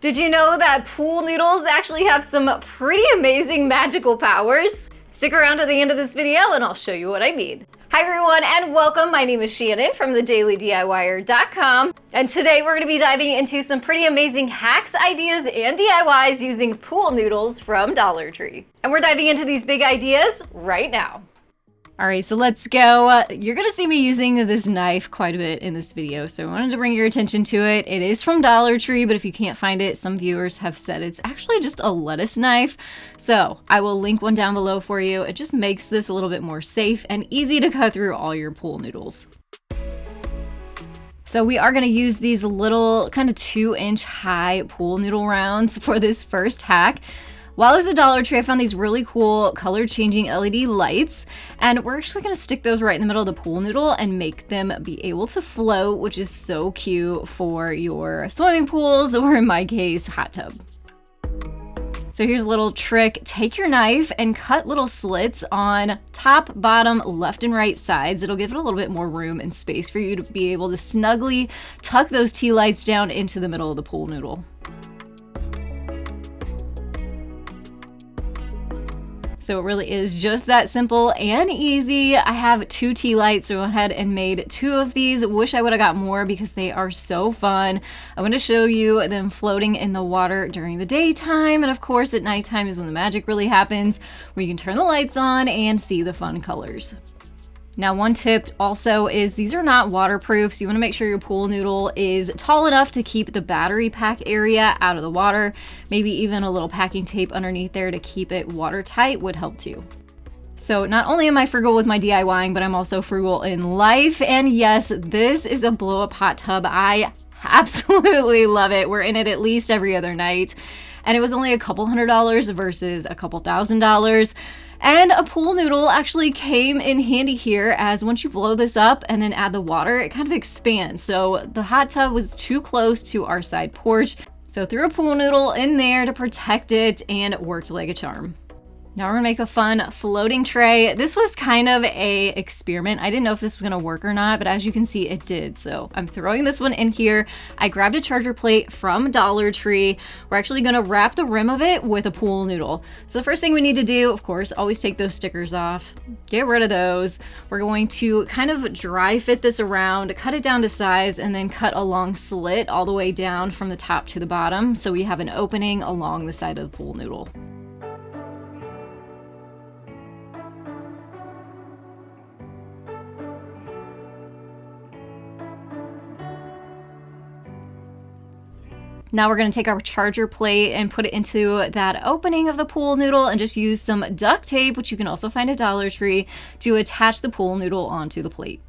Did you know that pool noodles actually have some pretty amazing magical powers? Stick around to the end of this video and I'll show you what I mean. Hi everyone and welcome. My name is Shannon from thedailydIYer.com, and today we're going to be diving into some pretty amazing hacks, ideas, and DIYs using pool noodles from Dollar Tree. And we're diving into these big ideas right now. All right, so let's go. You're gonna see me using this knife quite a bit in this video, so I wanted to bring your attention to it. It is from Dollar Tree, but if you can't find it, some viewers have said it's actually just a lettuce knife. So I will link one down below for you. It just makes this a little bit more safe and easy to cut through all your pool noodles. So we are gonna use these little kind of 2-inch high pool noodle rounds for this first hack. While I was at Dollar Tree, I found these really cool color changing LED lights, and we're actually gonna stick those right in the middle of the pool noodle and make them be able to float, which is so cute for your swimming pools, or in my case, hot tub. So here's a little trick. Take your knife and cut little slits on top, bottom, left, and right sides. It'll give it a little bit more room and space for you to be able to snugly tuck those tea lights down into the middle of the pool noodle. So it really is just that simple and easy. I have 2 tea lights, so I went ahead and made 2 of these. Wish I would have got more because they are so fun. I'm going to show you them floating in the water during the daytime, and of course at nighttime is when the magic really happens, where you can turn the lights on and see the fun colors. Now, one tip also is these are not waterproof, so you want to make sure your pool noodle is tall enough to keep the battery pack area out of the water. Maybe even a little packing tape underneath there to keep it watertight would help too. So not only am I frugal with my DIYing, but I'm also frugal in life. And yes, this is a blow-up hot tub. I absolutely love it. We're in it at least every other night. And it was only a couple $100 versus a couple $1,000. And a pool noodle actually came in handy here, as once you blow this up and then add the water, it kind of expands. So the hot tub was too close to our side porch, so threw a pool noodle in there to protect it, and it worked like a charm. Now we're gonna make a fun floating tray. This was kind of a experiment. I didn't know if this was gonna work or not, but as you can see, it did. So I'm throwing this one in here. I grabbed a charger plate from Dollar Tree. We're actually gonna wrap the rim of it with a pool noodle. So the first thing we need to do, of course, always take those stickers off. Get rid of those. We're going to kind of dry fit this around, cut it down to size, and then cut a long slit all the way down from the top to the bottom, so we have an opening along the side of the pool noodle. Now we're going to take our charger plate and put it into that opening of the pool noodle and just use some duct tape, which you can also find at Dollar Tree, to attach the pool noodle onto the plate.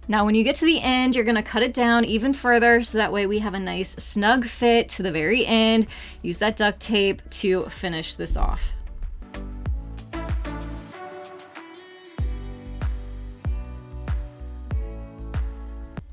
Now, when you get to the end, you're gonna cut it down even further, so that way we have a nice snug fit to the very end. Use that duct tape to finish this off.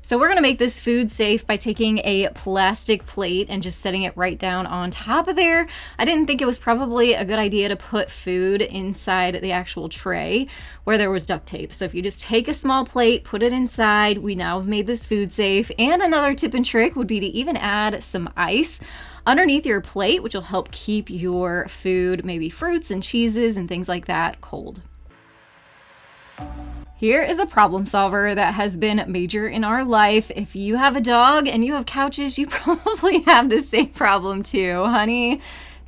So we're gonna make this food safe by taking a plastic plate and just setting it right down on top of there. I didn't think it was probably a good idea to put food inside the actual tray where there was duct tape. So if you just take a small plate, put it inside, we now have made this food safe. And another tip and trick would be to even add some ice underneath your plate, which will help keep your food, maybe fruits and cheeses and things like that, cold. Here is a problem solver that has been major in our life. If you have a dog and you have couches, you probably have the same problem too. Honey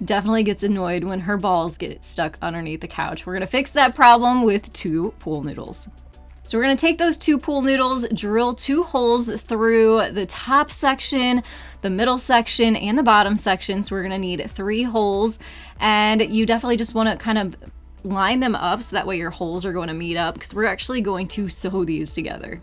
definitely gets annoyed when her balls get stuck underneath the couch. We're gonna fix that problem with 2 pool noodles. So we're gonna take those 2 pool noodles, drill 2 holes through the top section, the middle section, and the bottom section. So we're gonna need 3 holes, and you definitely just wanna kind of line them up so that way your holes are going to meet up, because we're actually going to sew these together.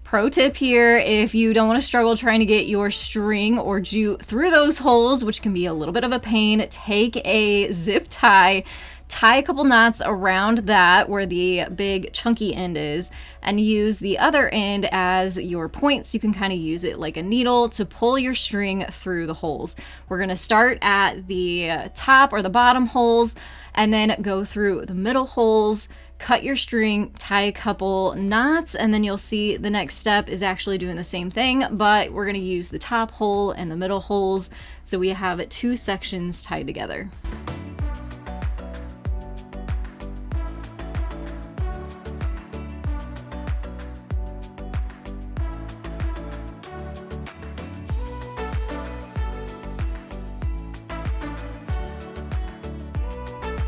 Pro tip here, if you don't want to struggle trying to get your string or jute through those holes, which can be a little bit of a pain, take a zip tie, tie a couple knots around that where the big chunky end is, and use the other end as your points. You can kind of use it like a needle to pull your string through the holes. We're going to start at the top or the bottom holes and then go through the middle holes, cut your string, tie a couple knots, and then you'll see the next step is actually doing the same thing, but we're going to use the top hole and the middle holes, so we have 2 sections tied together.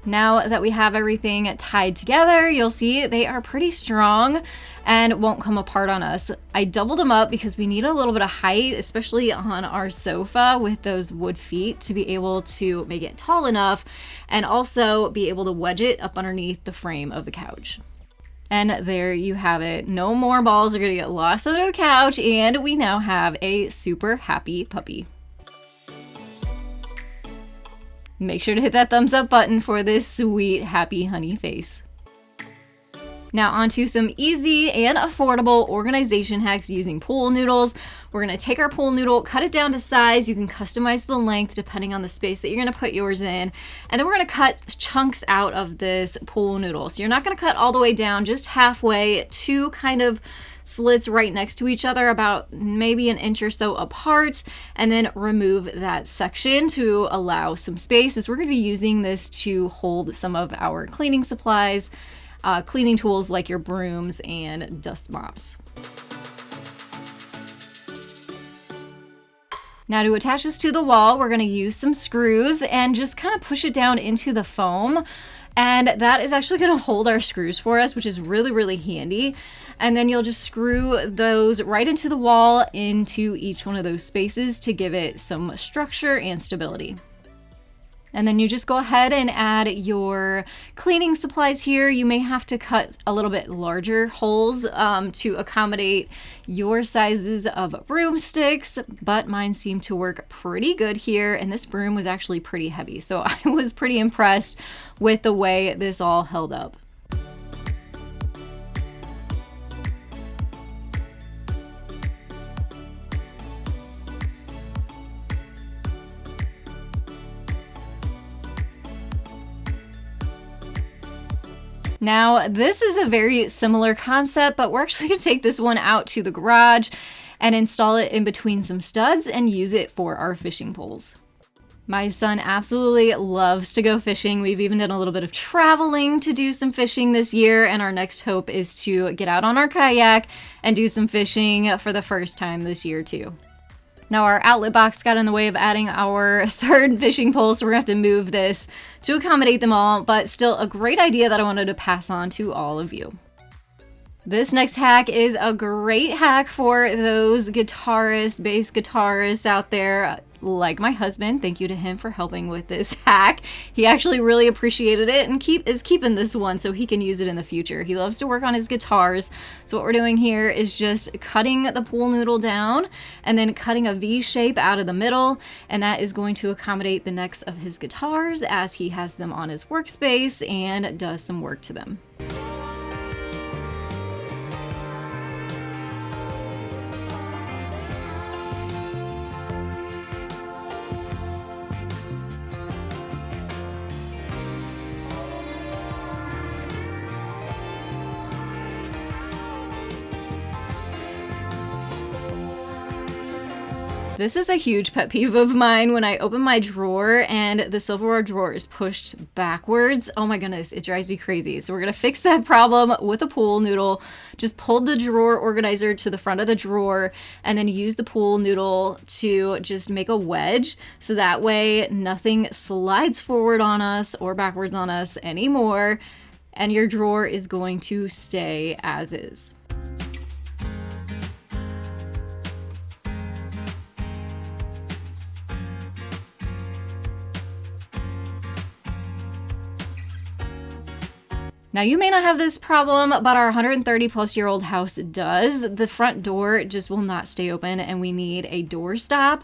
Now that we have everything tied together, you'll see they are pretty strong and won't come apart on us. I doubled them up because we need a little bit of height, especially on our sofa with those wood feet, to be able to make it tall enough and also be able to wedge it up underneath the frame of the couch. And there you have it. No more balls are gonna get lost under the couch, and we now have a super happy puppy. Make sure to hit that thumbs up button for this sweet, happy honey face. Now onto some easy and affordable organization hacks using pool noodles. We're gonna take our pool noodle, cut it down to size. You can customize the length depending on the space that you're gonna put yours in. And then we're gonna cut chunks out of this pool noodle. So you're not gonna cut all the way down, just halfway, 2 kind of slits right next to each other, about maybe an inch or so apart, and then remove that section to allow some space, as we're going to be using this to hold some of our cleaning supplies, cleaning tools like your brooms and dust mops. Now to attach this to the wall, we're going to use some screws and just kind of push it down into the foam. And that is actually going to hold our screws for us, which is really, really handy. And then you'll just screw those right into the wall, into each one of those spaces to give it some structure and stability. And then you just go ahead and add your cleaning supplies here. You may have to cut a little bit larger holes to accommodate your sizes of broomsticks, but mine seemed to work pretty good here. And this broom was actually pretty heavy, so I was pretty impressed with the way this all held up. Now, this is a very similar concept, but we're actually going to take this one out to the garage and install it in between some studs and use it for our fishing poles. My son absolutely loves to go fishing. We've even done a little bit of traveling to do some fishing this year, and our next hope is to get out on our kayak and do some fishing for the first time this year too. Now our outlet box got in the way of adding our 3rd fishing pole, so we're gonna have to move this to accommodate them all, but still a great idea that I wanted to pass on to all of you. This next hack is a great hack for those guitarists, bass guitarists out there, like my husband. Thank you to him for helping with this hack. He actually really appreciated it and is keeping this one so he can use it in the future. He loves to work on his guitars. So what we're doing here is just cutting the pool noodle down and then cutting a V shape out of the middle. And that is going to accommodate the necks of his guitars as he has them on his workspace and does some work to them. This is a huge pet peeve of mine when I open my drawer and the silverware drawer is pushed backwards. Oh my goodness, it drives me crazy. So we're gonna fix that problem with a pool noodle. Just pull the drawer organizer to the front of the drawer and then use the pool noodle to just make a wedge. So that way nothing slides forward on us or backwards on us anymore. And your drawer is going to stay as is. Now, you may not have this problem, but our 130-plus-year-old house does. The front door just will not stay open, and we need a door stop,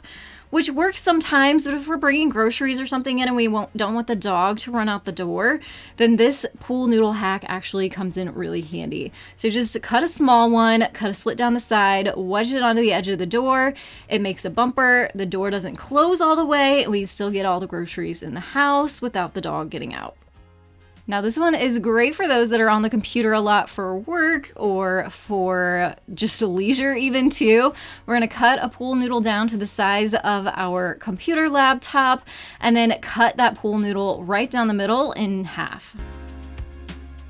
which works sometimes. But if we're bringing groceries or something in and we don't want the dog to run out the door, then this pool noodle hack actually comes in really handy. So just cut a small one, cut a slit down the side, wedge it onto the edge of the door. It makes a bumper. The door doesn't close all the way, and we still get all the groceries in the house without the dog getting out. Now, this one is great for those that are on the computer a lot for work or for just a leisure even too. We're going to cut a pool noodle down to the size of our computer laptop and then cut that pool noodle right down the middle in half.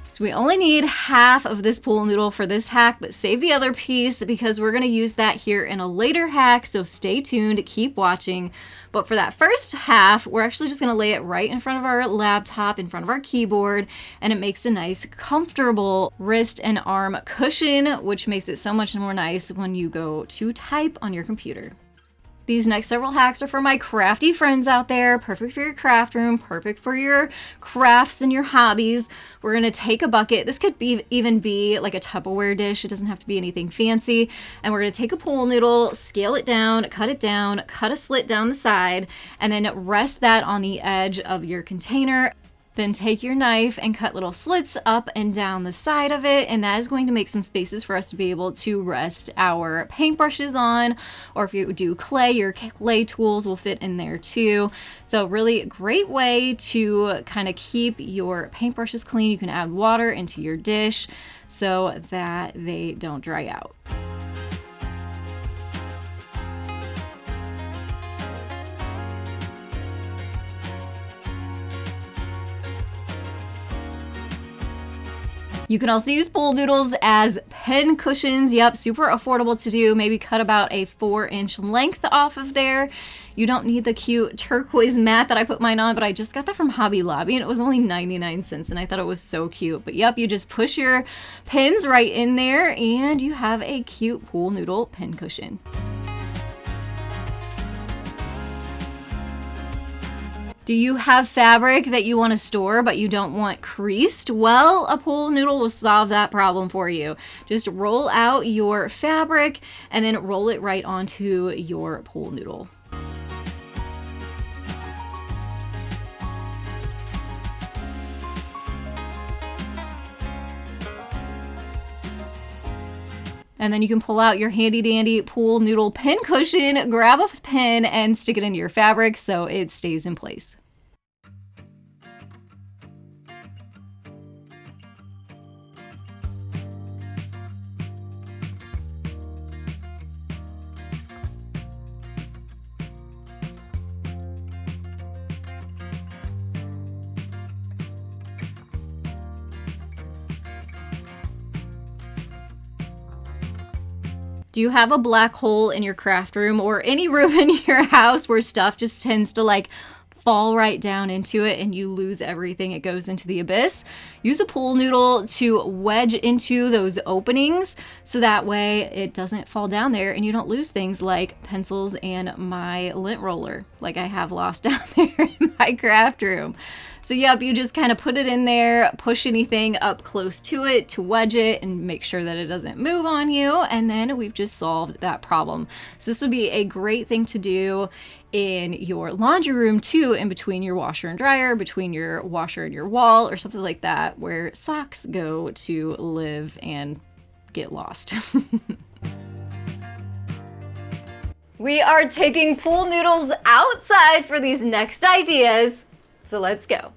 So we only need half of this pool noodle for this hack, but save the other piece because we're going to use that here in a later hack, so stay tuned, keep watching. But for that first half, we're actually just going to lay it right in front of our laptop, in front of our keyboard, and it makes a nice, comfortable wrist and arm cushion, which makes it so much more nice when you go to type on your computer. These next several hacks are for my crafty friends out there. Perfect for your craft room, perfect for your crafts and your hobbies. We're going to take a bucket. This could even be like a Tupperware dish. It doesn't have to be anything fancy. And we're going to take a pool noodle, scale it down, cut a slit down the side, and then rest that on the edge of your container. Then take your knife and cut little slits up and down the side of it, and that is going to make some spaces for us to be able to rest our paintbrushes on, or if you do clay, your clay tools will fit in there too. So really great way to kind of keep your paintbrushes clean. You can add water into your dish so that they don't dry out. You can also use pool noodles as pen cushions. Yep, super affordable to do. Maybe cut about a 4-inch length off of there. You don't need the cute turquoise mat that I put mine on, but I just got that from Hobby Lobby and it was only 99 cents and I thought it was so cute. But yep, you just push your pins right in there and you have a cute pool noodle pen cushion. Do you have fabric that you want to store but you don't want creased? Well, a pool noodle will solve that problem for you. Just roll out your fabric and then roll it right onto your pool noodle. And then you can pull out your handy dandy pool noodle pin cushion, grab a pin and stick it into your fabric so it stays in place. Do you have a black hole in your craft room or any room in your house where stuff just tends to like fall right down into it and you lose everything? It goes into the abyss. Use a pool noodle to wedge into those openings so that way it doesn't fall down there and you don't lose things like pencils and my lint roller like I have lost down there in my craft room. So yep, you just kind of put it in there, push anything up close to it to wedge it and make sure that it doesn't move on you, and then we've just solved that problem. So this would be a great thing to do in your laundry room too, in between your washer and dryer, between your washer and your wall or something like that, where socks go to live and get lost. We are taking pool noodles outside for these next ideas. So let's go.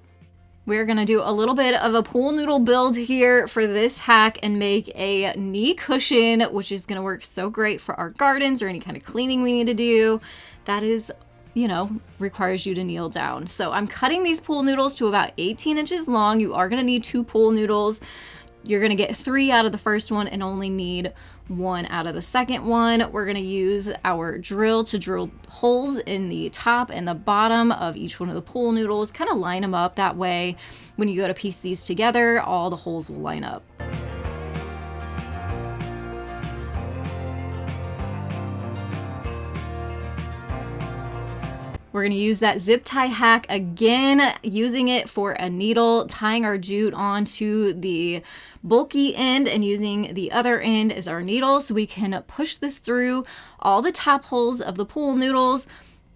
We're gonna do a little bit of a pool noodle build here for this hack and make a knee cushion, which is gonna work so great for our gardens or any kind of cleaning we need to do. That is, you know, requires you to kneel down. So I'm cutting these pool noodles to about 18 inches long. You are gonna need 2 pool noodles. You're gonna get 3 out of the first one and only need 1 out of the second one. We're gonna use our drill to drill holes in the top and the bottom of each one of the pool noodles, kind of line them up. That way, when you go to piece these together, all the holes will line up. We're going to use that zip tie hack again, using it for a needle, tying our jute onto the bulky end and using the other end as our needle so we can push this through all the top holes of the pool noodles,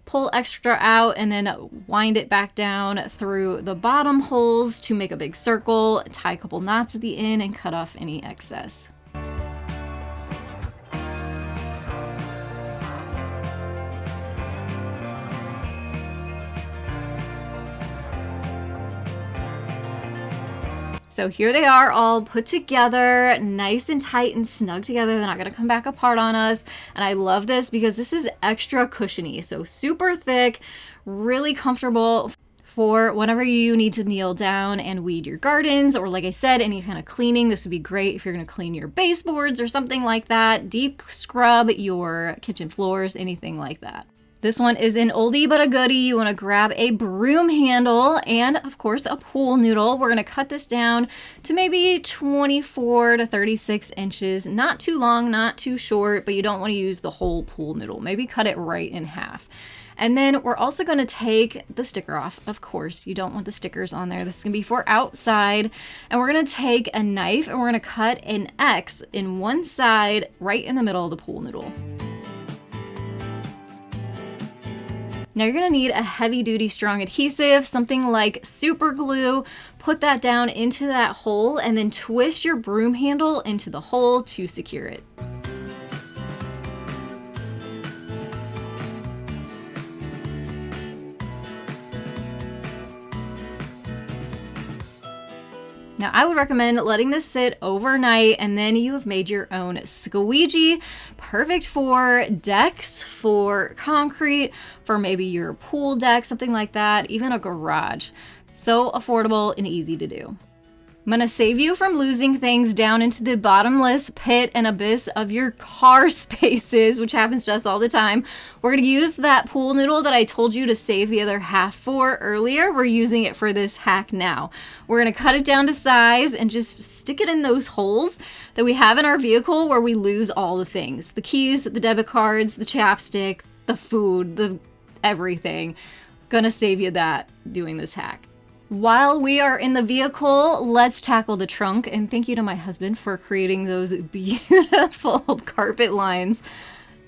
pull extra out, and then wind it back down through the bottom holes to make a big circle, tie a couple knots at the end, and cut off any excess. So here they are all put together, nice and tight and snug together. They're not gonna come back apart on us. And I love this because this is extra cushiony. So super thick, really comfortable for whenever you need to kneel down and weed your gardens, or like I said, any kind of cleaning. This would be great if you're gonna clean your baseboards or something like that. Deep scrub your kitchen floors, anything like that. This one is an oldie but a goodie. You want to grab a broom handle and, of course, a pool noodle. We're going to cut this down to maybe 24 to 36 inches. Not too long, not too short, but you don't want to use the whole pool noodle. Maybe cut it right in half. And then we're also going to take the sticker off. Of course, you don't want the stickers on there. This is going to be for outside. And we're going to take a knife and we're going to cut an X in one side right in the middle of the pool noodle. Now you're gonna need a heavy duty strong adhesive, something like super glue. Put that down into that hole and then twist your broom handle into the hole to secure it. Now, I would recommend letting this sit overnight, and then you have made your own squeegee. Perfect for decks, for concrete, for maybe your pool deck, something like that, even a garage. So affordable and easy to do. I'm gonna save you from losing things down into the bottomless pit and abyss of your car spaces, which happens to us all the time. We're gonna use that pool noodle that I told you to save the other half for earlier. We're using it for this hack now. We're gonna cut it down to size and just stick it in those holes that we have in our vehicle where we lose all the things. The keys, the debit cards, the chapstick, the food, the everything. Gonna save you that doing this hack. While we are in the vehicle, let's tackle the trunk. And thank you to my husband for creating those beautiful carpet lines.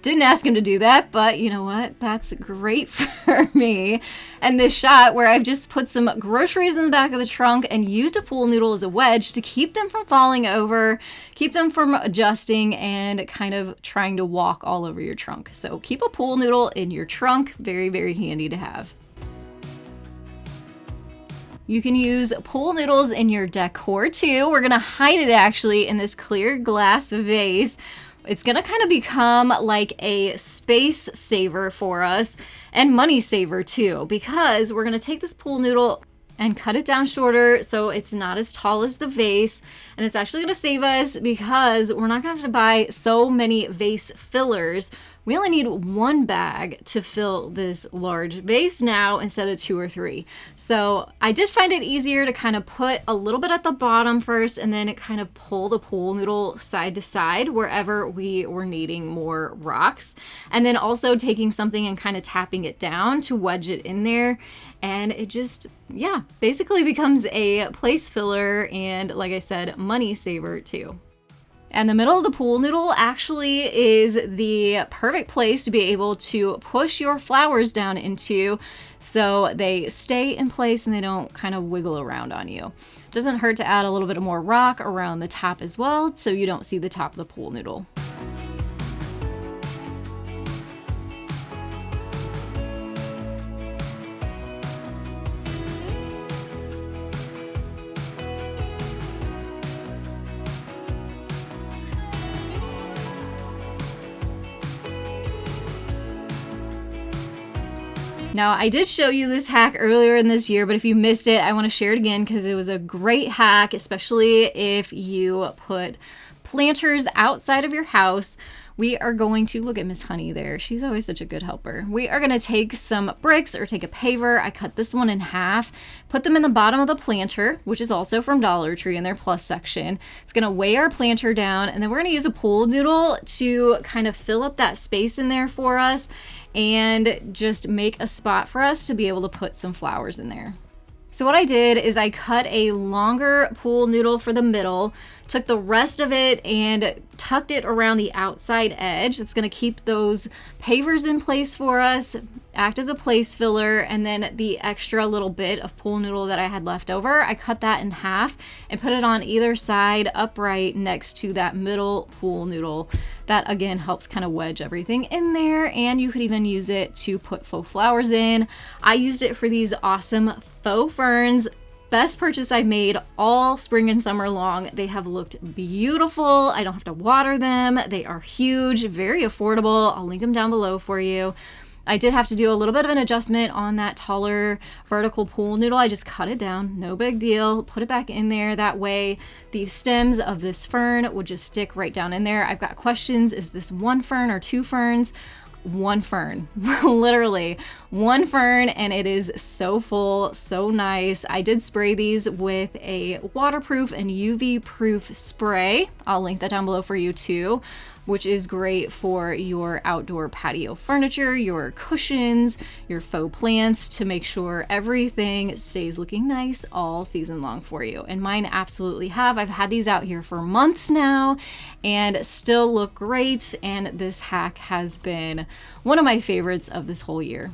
Didn't ask him to do that, but you know what? That's great for me. And this shot where I've just put some groceries in the back of the trunk and used a pool noodle as a wedge to keep them from falling over, keep them from adjusting and kind of trying to walk all over your trunk. So keep a pool noodle in your trunk. Very, very handy to have. You can use pool noodles in your decor too. We're gonna hide it actually in this clear glass vase. It's gonna kind of become like a space saver for us and money saver too, because we're gonna take this pool noodle and cut it down shorter so it's not as tall as the vase. And it's actually gonna save us because we're not gonna have to buy so many vase fillers. We only need one bag to fill this large vase now instead of 2 or 3. So I did find it easier to kind of put a little bit at the bottom first and then kind of pull the pool noodle side to side wherever we were needing more rocks. And then also taking something and kind of tapping it down to wedge it in there. And it just, yeah, basically becomes a place filler and, like I said, money saver too. And the middle of the pool noodle actually is the perfect place to be able to push your flowers down into so they stay in place and they don't kind of wiggle around on you. Doesn't hurt to add a little bit of more rock around the top as well so you don't see the top of the pool noodle. Now, I did show you this hack earlier in this year, but if you missed it, I want to share it again because it was a great hack, especially if you put planters outside of your house. we are going to, look at Miss Honey there. She's always such a good helper. We are going to take some bricks or take a paver. I cut this one in half, put them in the bottom of the planter, which is also from Dollar Tree in their plus section. It's going to weigh our planter down, and then we're going to use a pool noodle to kind of fill up that space in there for us and just make a spot for us to be able to put some flowers in there. So what I did is I cut a longer pool noodle for the middle, took the rest of it and tucked it around the outside edge. It's going to keep those pavers in place for us, act as a place filler, and then the extra little bit of pool noodle that I had left over, I cut that in half and put it on either side upright next to that middle pool noodle. That again helps kind of wedge everything in there, and you could even use it to put faux flowers in. I used it for these awesome faux ferns. Best purchase I made all spring and summer long. They have looked beautiful. I don't have to water them. They are huge, very affordable. I'll link them down below for you. I did have to do a little bit of an adjustment on that taller vertical pool noodle. I just cut it down, no big deal, put it back in there. That way the stems of this fern would just stick right down in there. I've got questions. Is this one fern or two ferns? One fern, literally one fern, and it is so full, so nice. I did spray these with a waterproof and UV proof spray. I'll link that down below for you too, which is great for your outdoor patio furniture, your cushions, your faux plants, to make sure everything stays looking nice all season long for you. And mine absolutely have. I've had these out here for months now and still look great. And this hack has been one of my favorites of this whole year.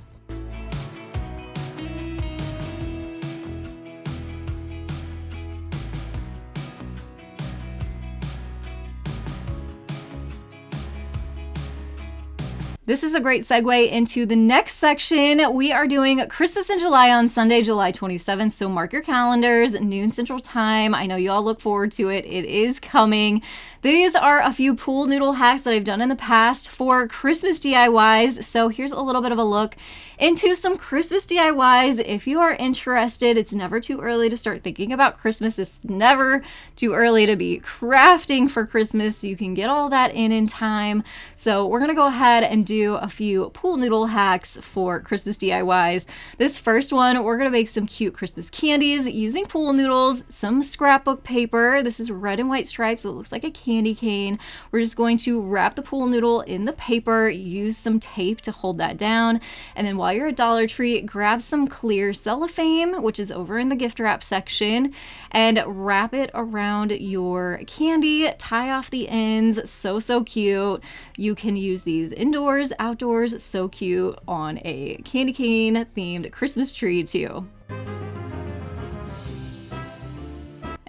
This is a great segue into the next section. We are doing Christmas in July on Sunday, July 27th. So mark your calendars, noon Central Time. I know you all look forward to it. It is coming. These are a few pool noodle hacks that I've done in the past for Christmas DIYs. So here's a little bit of a look into some Christmas DIYs. If you are interested, it's never too early to start thinking about Christmas. It's never too early to be crafting for Christmas. You can get all that in time. So we're going to go ahead and do a few pool noodle hacks for Christmas DIYs. This first one, we're going to make some cute Christmas candies using pool noodles, some scrapbook paper. This is red and white stripes, so it looks like a candy cane. We're just going to wrap the pool noodle in the paper, use some tape to hold that down, and then while you're at Dollar Tree, grab some clear cellophane, which is over in the gift wrap section, and wrap it around your candy, tie off the ends. So cute. You can use these indoors, outdoors, so cute on a candy cane themed Christmas tree too.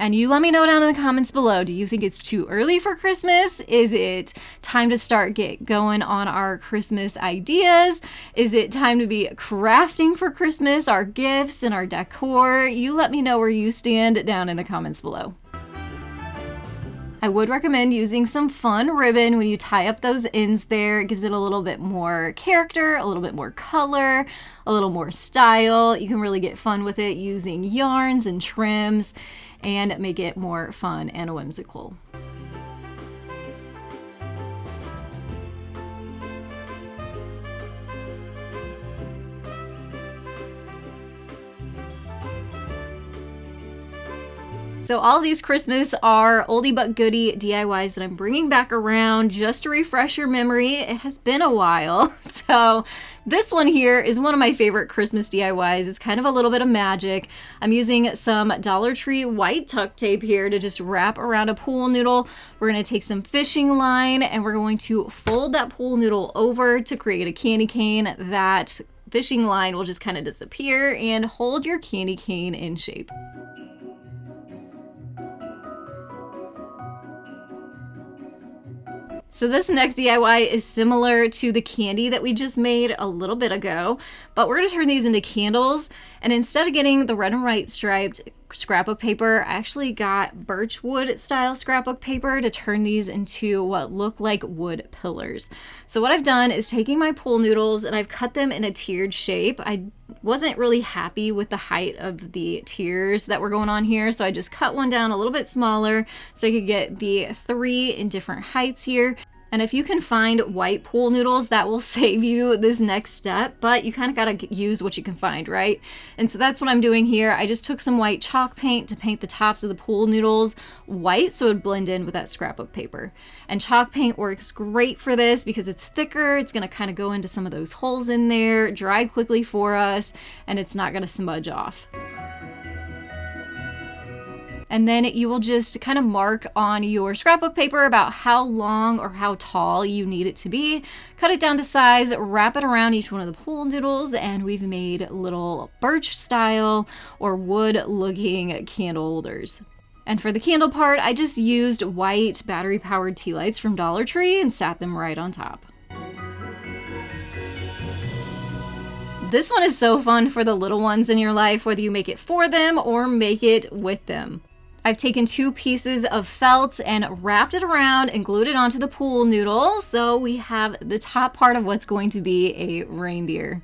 And you let me know down in the comments below, do you think it's too early for Christmas? Is it time to start get going on our Christmas ideas? Is it time to be crafting for Christmas, our gifts and our decor? You let me know where you stand down in the comments below. I would recommend using some fun ribbon when you tie up those ends there. It gives it a little bit more character, a little bit more color, a little more style. You can really get fun with it using yarns and trims and make it more fun and whimsical. So all these Christmas are oldie but goodie DIYs that I'm bringing back around just to refresh your memory. It has been a while. So this one here is one of my favorite Christmas DIYs. It's kind of a little bit of magic. I'm using some Dollar Tree white tuck tape here to just wrap around a pool noodle. We're going to take some fishing line and we're going to fold that pool noodle over to create a candy cane. That fishing line will just kind of disappear and hold your candy cane in shape. So this next DIY is similar to the candy that we just made a little bit ago, but we're going to turn these into candles. And instead of getting the red and white striped scrapbook paper, I actually got birch wood style scrapbook paper to turn these into what look like wood pillars. So what I've done is taking my pool noodles and I've cut them in a tiered shape. I wasn't really happy with the height of the tiers that were going on here, so I just cut one down a little bit smaller so I could get the 3 in different heights here. And if you can find white pool noodles, that will save you this next step, but you kind of got to use what you can find, right? And so that's what I'm doing here. I just took some white chalk paint to paint the tops of the pool noodles white so it would blend in with that scrapbook paper. And chalk paint works great for this because it's thicker. It's going to kind of go into some of those holes in there, dry quickly for us, and it's not going to smudge off. And then you will just kind of mark on your scrapbook paper about how long or how tall you need it to be. Cut it down to size, wrap it around each one of the pool noodles, and we've made little birch style or wood looking candle holders. And for the candle part, I just used white battery powered tea lights from Dollar Tree and sat them right on top. This one is so fun for the little ones in your life, whether you make it for them or make it with them. I've taken 2 pieces of felt and wrapped it around and glued it onto the pool noodle. So we have the top part of what's going to be a reindeer.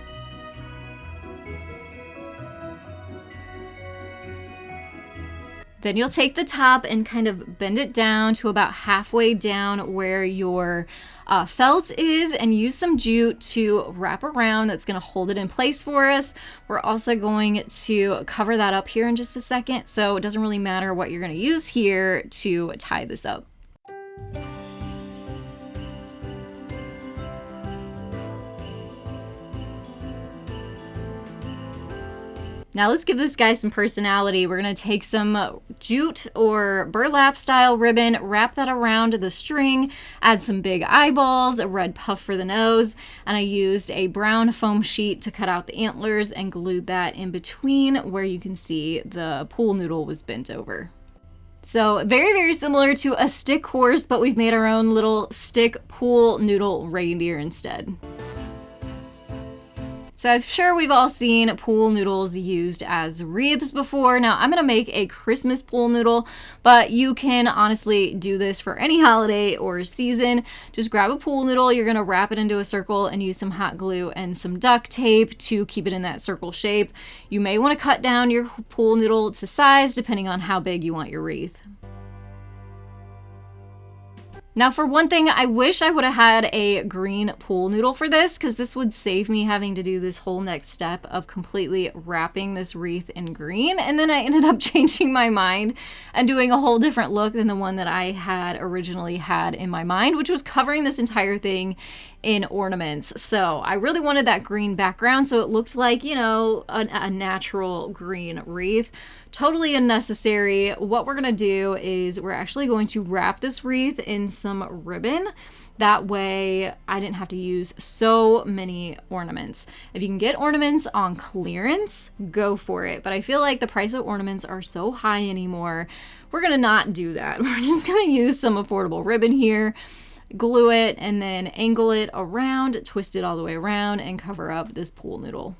Then you'll take the top and kind of bend it down to about halfway down where your felt is, and use some jute to wrap around. That's going to hold it in place for us. We're also going to cover that up here in just a second, so it doesn't really matter what you're going to use here to tie this up. Now let's give this guy some personality. We're gonna take some jute or burlap style ribbon, wrap that around the string, add some big eyeballs, a red puff for the nose, and I used a brown foam sheet to cut out the antlers and glued that in between where you can see the pool noodle was bent over. So very, very similar to a stick horse, but we've made our own little stick pool noodle reindeer instead. So I'm sure we've all seen pool noodles used as wreaths before. Now I'm gonna make a Christmas pool noodle, but you can honestly do this for any holiday or season. Just grab a pool noodle, you're gonna wrap it into a circle and use some hot glue and some duct tape to keep it in that circle shape. You may wanna cut down your pool noodle to size depending on how big you want your wreath. Now for one thing, I wish I would have had a green pool noodle for this, because this would save me having to do this whole next step of completely wrapping this wreath in green. And then I ended up changing my mind and doing a whole different look than the one that I had originally had in my mind, which was covering this entire thing in ornaments. So I really wanted that green background so it looked like, you know, a natural green wreath. Totally unnecessary. What we're gonna do is we're actually going to wrap this wreath in some ribbon. That way I didn't have to use so many ornaments. If you can get ornaments on clearance, go for it. But I feel like the price of ornaments are so high anymore. We're gonna not do that. We're just gonna use some affordable ribbon here, glue it, and then angle it around, twist it all the way around, and cover up this pool noodle.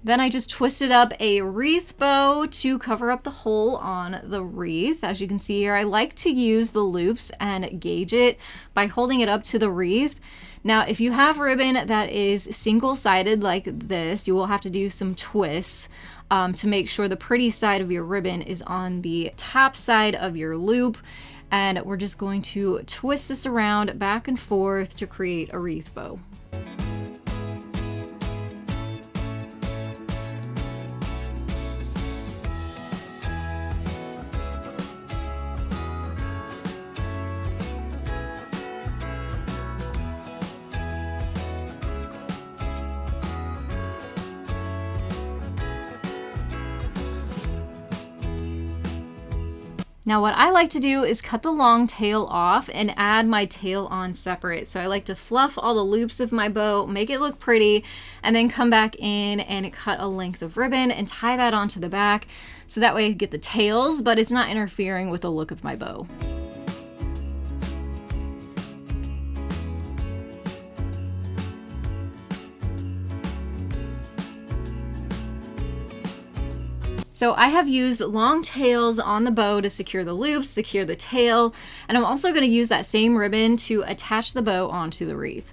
Then I just twisted up a wreath bow to cover up the hole on the wreath. As you can see here, I like to use the loops and gauge it by holding it up to the wreath. Now, if you have ribbon that is single-sided like this, you will have to do some twists to make sure the pretty side of your ribbon is on the top side of your loop. And we're just going to twist this around back and forth to create a wreath bow. Now what I like to do is cut the long tail off and add my tail on separate. So I like to fluff all the loops of my bow, make it look pretty, and then come back in and cut a length of ribbon and tie that onto the back. So that way I get the tails, but it's not interfering with the look of my bow. So I have used long tails on the bow to secure the loops, secure the tail, and I'm also going to use that same ribbon to attach the bow onto the wreath.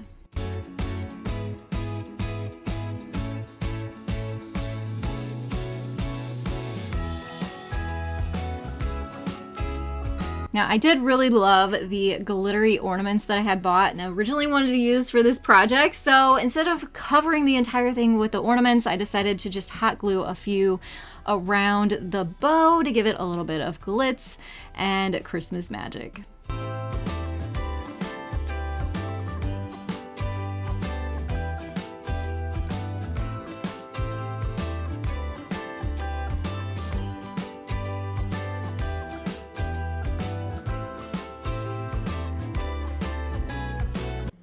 Now, I did really love the glittery ornaments that I had bought and I originally wanted to use for this project. So instead of covering the entire thing with the ornaments, I decided to just hot glue a few around the bow to give it a little bit of glitz and Christmas magic.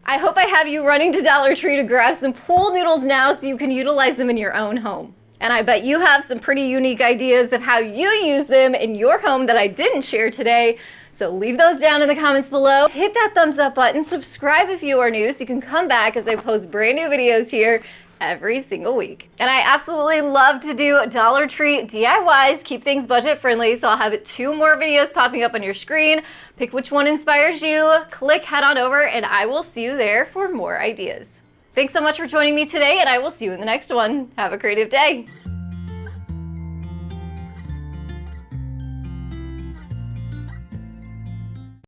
I hope I have you running to Dollar Tree to grab some pool noodles now so you can utilize them in your own home. And I bet you have some pretty unique ideas of how you use them in your home that I didn't share today. So leave those down in the comments below. Hit that thumbs up button, subscribe if you are new so you can come back as I post brand new videos here every single week. And I absolutely love to do Dollar Tree DIYs, keep things budget friendly, so I'll have 2 more videos popping up on your screen. Pick which one inspires you, click head on over, and I will see you there for more ideas. Thanks so much for joining me today, and I will see you in the next one. Have a creative day.